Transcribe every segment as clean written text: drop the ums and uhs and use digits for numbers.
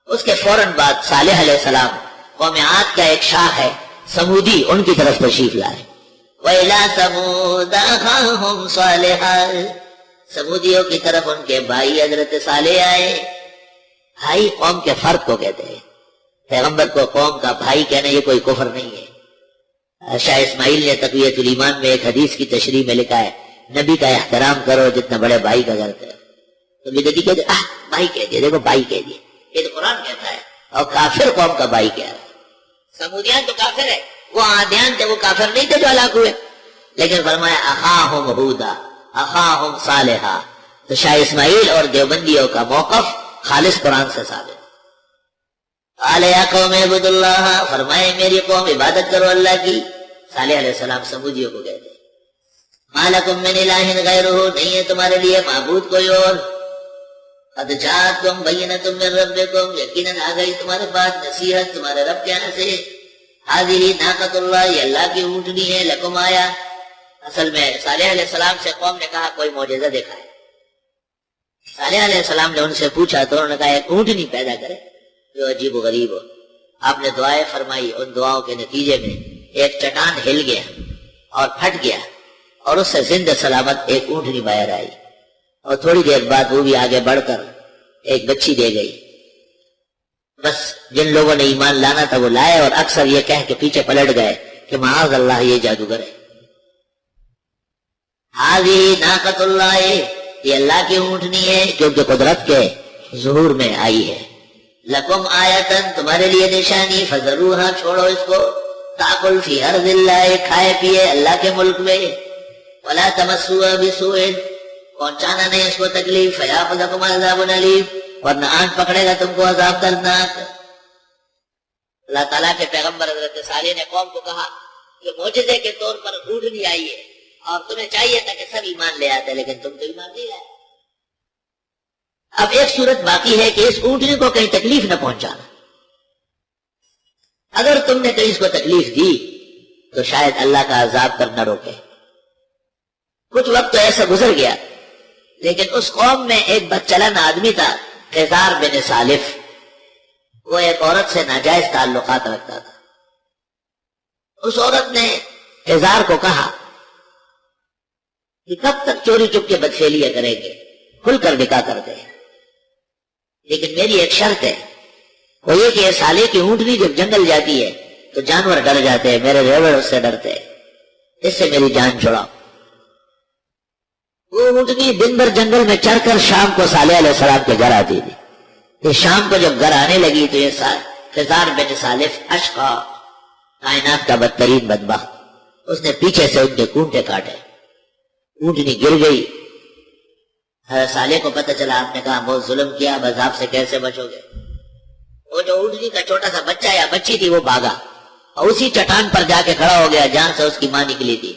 اس کے فوراً بعد صالح علیہ السلام قوم عاد کا ایک شاخ ہے سمودی، ان کی طرف تشریف لائے۔ وَإِلَىٰ ثَمُودَ أَخَاهُمْ صَالِحًا، سمودیوں کی طرف ان کے بھائی حضرت صالح آئے۔ بھائی قوم کے فرد کو کہتے ہیں، پیغمبر کو قوم کا بھائی کہنا یہ کوئی کفر نہیں ہے۔ شاہ اسماعیل نے تقویۃ الایمان میں ایک حدیث کی تشریح میں لکھا ہے، نبی کا احترام کرو جتنا بڑے بھائی کا کرتے ہو۔ تو بدعتی کہتے بھائی کہہ دیا، دیکھو بھائی کہہ دیا، یہ تو قرآن کہتا ہے، اور کافر قوم کا بھائی کہہ رہا ہے۔ سمودیان تو کافر ہے، وہ عادیان تھے، وہ کافر نہیں تھے جو ہلاک ہوئے، لیکن فرمایا اخاہم ہودا اخاہم صالحا۔ تو شاہ اسماعیل اور دیوبندیوں کا موقف خالص قرآن سے ثابت۔ قال یا قوم اعبدوا اللہ، فرمائے میری قوم عبادت کرو اللہ کی۔ صالح علیہ السلام سمودیوں کو کہتے ہیں ما لکم من الہ غیرہ، نہیں ہے تمہارے لیے معبود کوئی اور۔ قد جاءتکم بینۃ من ربکم، یقیناً آ گئی تمہارے پاس نصیحت تمہارے رب کے یہاں سے۔ ہذہ ناقۃ اللہ، یہ اللہ کی اونٹنی ہے، لکم آیا۔ اصل میں صالح علیہ السلام سے قوم نے کہا کوئی معجزہ دیکھا ہے۔ صالح علیہ السلام نے ان سے پوچھا تو انہوں نے کہا ایک اونٹنی پیدا کرے جو عجیب و غریب ہو۔ آپ نے دعائیں فرمائی، ان دعاؤں کے نتیجے میں ایک چٹان ہل گیا اور پھٹ گیا، اور اس سے زندہ سلامت ایک اونٹنی باہر آئی، اور تھوڑی دیر بعد وہ بھی آگے بڑھ کر ایک بچی دے گئی۔ بس جن لوگوں نے ایمان لانا تھا وہ لائے، اور اکثر یہ کہہ کے پیچھے پلٹ گئے کہ معاذ اللہ یہ جادوگر ہے۔ ہذہ ناقۃ اللہ، یہ اللہ کی اونٹنی ہے جو کہ قدرت کے ظہور میں آئی ہے۔ لکم آیتن، تمہارے لیے نشانی، فذروہا، چھوڑو اس کو، تاکل فی ارض اللہ، کھائے پیے اللہ کے ملک میں، ولا تمسوها بسوء، پہنچانا نہیں اس کو تکلیف، فیاخذکم عذاب علیم، ورنہ آن پکڑے گا تم کو عذاب دردناک۔ اللہ تعالیٰ کے پیغمبر حضرت صالح نے قوم کو کہا کہ معجزے کے طور پر اونٹنی آئی ہے، اور تمہیں چاہیے تھا کہ سب ایمان لے آتے، لیکن تم تو ایمان نہیں لائے۔ اب ایک صورت باقی ہے کہ اس اونٹنی کو کہیں تکلیف نہ پہنچانا۔ اگر تم نے کہیں اس کو تکلیف دی تو شاید اللہ کا عذاب کرنا روکے۔ کچھ وقت تو ایسا گزر گیا، لیکن اس قوم میں ایک بدچلن آدمی تھا، خضار بن سالف، وہ ایک عورت سے ناجائز تعلقات رکھتا تھا۔ اس عورت نے خضار کو کہا کہ کب تک چوری چپ کے بدفعلیاں کریں گے، کھل کر نکاح کر دیں، لیکن میری ایک شرط ہے، وہ یہ کہ صالح کی اونٹنی جب جنگل جاتی ہے تو جانور ڈر جاتے ہیں، میرے ریوڑ اس سے ڈرتے ہیں، اس سے میری جان چھڑاؤ۔ وہ اونٹنی دن بھر جنگل میں چر کر شام کو صالح علیہ السلام کے گھر آتی تھی۔ یہ شام کو جب گھر آنے لگی تو یہ خضار بن سالف اشقا، کائنات کا بدترین بدبخت، اس نے پیچھے سے ان کے کونٹے کاٹے، اونٹنی گر گئی۔ حضرت صالح کو پتہ چلا، آپ نے کہا بہت ظلم کیا، بس آپ سے کیسے بچو گے؟ وہ جو اونٹنی کا چھوٹا سا بچہ یا بچی تھی وہ بھاگا اور اسی چٹان پر جا کے کھڑا ہو گیا جہاں سے اس کی ماں نکلی تھی،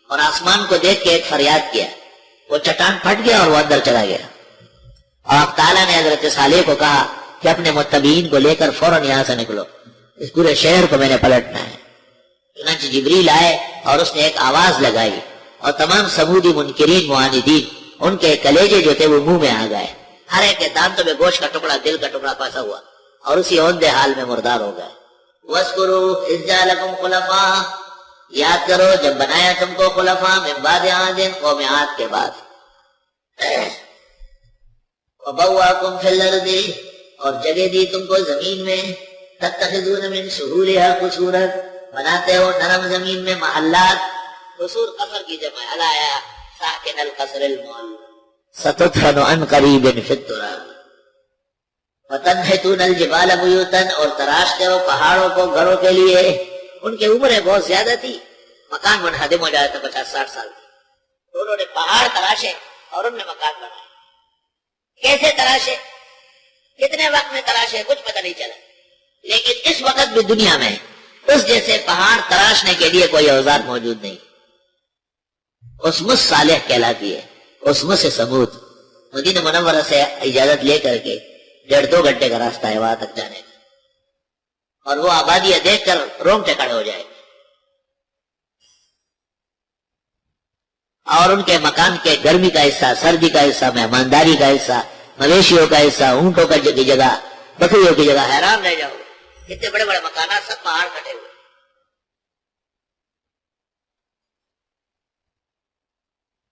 اور آسمان کو دیکھ کے ایک فریاد کیا، وہ چٹان پھٹ گیا اور وہ اندر چلا گیا۔ اور اب تعالیٰ نے حضرت صالح کو کہا کہ اپنے متبعین کو لے کر فوراً یہاں سے نکلو، اس پورے شہر کو میں نے پلٹنا ہے۔ چنانچہ جبریل آئے اور اس نے ایک آواز لگائی، اور تمام سمودی منکرین معاندین، ان کے کلیجے جو تھے وہ منہ میں آ گئے، ہر ایک کے دانتوں میں گوشت کا ٹکڑا، دل کا ٹکڑا پھنسا ہوا، اور اسی اوندے حال میں مردار ہو گئے۔ وَاذْكُرُوا إِذْ جَعَلَكُمْ خُلَفَاءَ، یاد کرو جب بنایا تم کو خلفاء من بعد عاد، قوم عاد کے بعد۔ وَبَوَّأَكُمْ فِي الْأَرْضِ، اور جگہ دی تم کو زمین میں، تَتَّخِذُونَ مِن سُهُولِهَا قُصُورًا، بناتے ہو نرم زمین میں محلات۔ قصور قصر کی جمع، علایا ساکن القصر المعلّ، ستدفن عن قریب فی التراب۔ وَتَنْحِتُونَ الْجِبَالَ بُيُوتًا، اور تراشتے ہو پہاڑوں کو گھروں کے لیے۔ ان کی عمریں بہت زیادہ تھی، مکان منہدم ہو جاتا 50-60 سال کی، تو انہوں نے پہاڑ تراشے اور ان نے مکان بنائے۔ کیسے تراشے، کتنے وقت میں تراشے، کچھ پتہ نہیں چلا، لیکن اس وقت بھی دنیا میں اس جیسے پہاڑ تراشنے کے لیے کوئی اوزار موجود نہیں۔ اسمس صالح کہلاتی ہے، اسمس سمود، مدینہ منورہ سے اجازت لے کر کے 1.5-2 گھنٹے کا راستہ ہے وہاں تک جانے کا، اور وہ آبادیاں دیکھ کر رونگٹے کھڑے ہو جائے۔ اور ان کے مکان کے گرمی کا حصہ، سردی کا حصہ، مہمانداری کا حصہ، مویشیوں کا حصہ، اونٹوں کا جگہ، بکریوں کی جگہ حیران رہ جاؤ گے، اتنے بڑے بڑے مکانات، سب پہاڑ کٹے ہوئے۔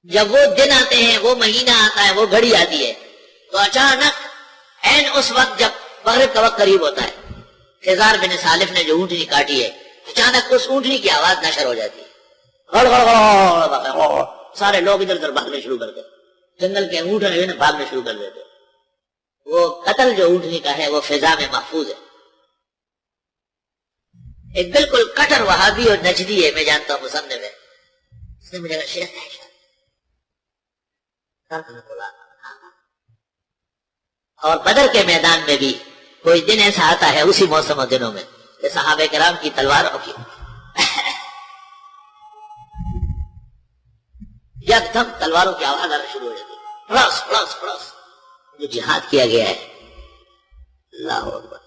جب وہ دن آتے ہیں، وہ مہینہ آتا ہے، وہ گھڑی آتی ہے، تو اچانک عین اس وقت جب مغرب کا وقت قریب ہوتا ہے، خضار بن سالف نے جو اونٹنی کاٹی ہے، اچانک اس اونٹنی کی آواز نشر ہو جاتی ہے، غڑ غڑ غڑ غڑ، سارے لوگ ادھر ادھر بھاگنے شروع کر دیتے، جنگل کے اونٹ بھاگنے شروع کر دیتے۔ وہ قتل جو اونٹنی کا ہے وہ فضا میں محفوظ ہے۔ ایک بالکل کٹر وہابی اور نجدی ہے، میں جانتا ہوں مصنف ہے، اس نے مجھے شیخ ہے اور بدر کے میدان میں بھی کوئی دن ایسا آتا ہے اسی موسم اور دنوں میں کہ صحابہ کرام کی تلواروں کی یکدم تلواروں کی آواز آنا شروع ہو جاتی ہے، پڑوس پڑوس پڑوس، جو جہاد کیا گیا ہے۔ اللہ اکبر۔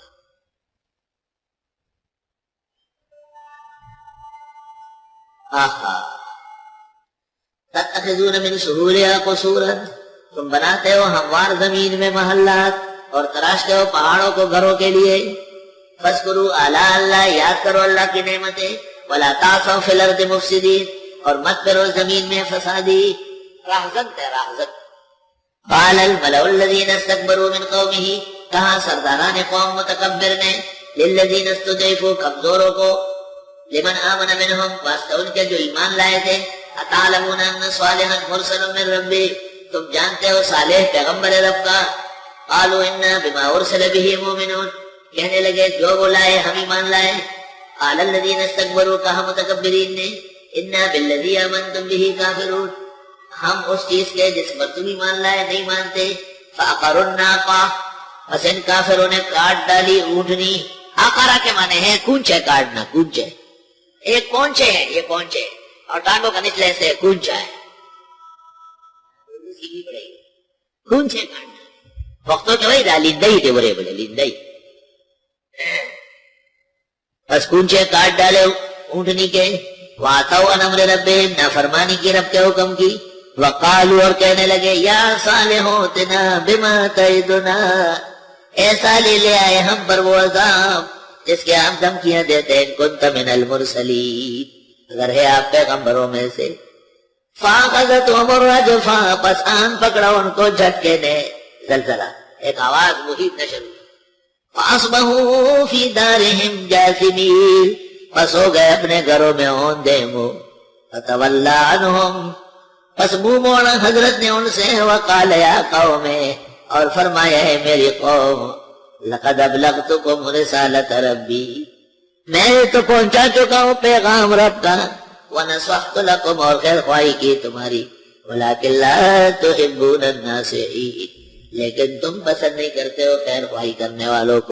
تتخذون من سہولها قصورا، تم بناتے ہو ہموار زمین میں محلات اور تراشتے ہو پہاڑوں کو گھروں کے لیے۔ فاذکروا آلاء اللہ، یاد کرو اللہ کی نعمتیں، ولا تعثوا فی الارض مفسدین، اور مت کرو زمین میں فسادی۔ راہزن ہے راہزن۔ قال الملأ الذین استکبروا من قومہ، کہا سرداران قوم متکبر نے، للذین استضعفوا، کمزوروں کو، لمن آمن منہم، واسطہ ان کے جو ایمان لائے تھے، اتعلمون ان صالحا مرسل من ربی، تم جانتے ہو صالح پیغمبر رب کا۔ قالوا انا بما ارسل به مؤمنون، کہنے لگے جو وہ لائے ہم ایمان لائے۔ قال الذین استکبروا، کہا متکبرین نے، انا بالذی آمنتم به کافرون، ہم اس چیز کے جس پر تم ایمان لائے نہیں مانتے۔ فعقروا الناقہ، بس ان کافروں نے کاٹ ڈالی اونٹنی۔ عقرہ کے معنی ہے کونچے کاٹنا، کونچے، ایک کونچے ہے، یہ کونچے اور ٹانگوں کا نچلے سے کونچا ہے، کونچے کاٹنا وقتوں کے وہی لندئی تھے، بڑے بڑے لندئی، بس کونچے کاٹ ڈالے اونٹنی کے۔ وَعَتَوْا عَنْ أَمْرِ رَبِّهِمْ، نافرمانی کی رب کے حکم کی۔ وَقَالُوا، اور کہنے لگے، یا صالح ائتنا بما تعدنا، ایسا لے آئے ہم پر وہ عذاب جس کے ہم دھمکیاں دیتے ہیں، كنت من المرسلین، اگر ہے آپ پیغمبروں میں سے۔ فَأَخَذَتْهُمُ الرَّجْفَةُ، پس آن پکڑا ان کو جھٹکے نے، زلزلہ، ایک آواز محیط نشر ہوئی۔ فَأَصْبَحُوا فِي دَارِهِمْ جَاثِمِينَ، پس ہو گئے اپنے گھروں میں اوندے منہ۔ فَتَوَلَّىٰ عَنْهُمْ، پس منہ موڑا حضرت نے ان سے۔ وَقَالَ يَا قَوْمِ، اور فرمایا ہے میری قوم، لَقَدْ أَبْلَغْتُكُمْ رِسَالَةَ رَبِّي، میں تو پہنچا چکا ہوں پیغام رب کا۔ وَنَصَحْتُ لَكُمْ، اور خیر خواہی کی تمہاری۔ وَلَٰكِن لَا تُحِبُّونَ النَّاصِحِينَ، لیکن تم پسند نہیں کرتے ہو خیر خواہی کرنے والوں کو۔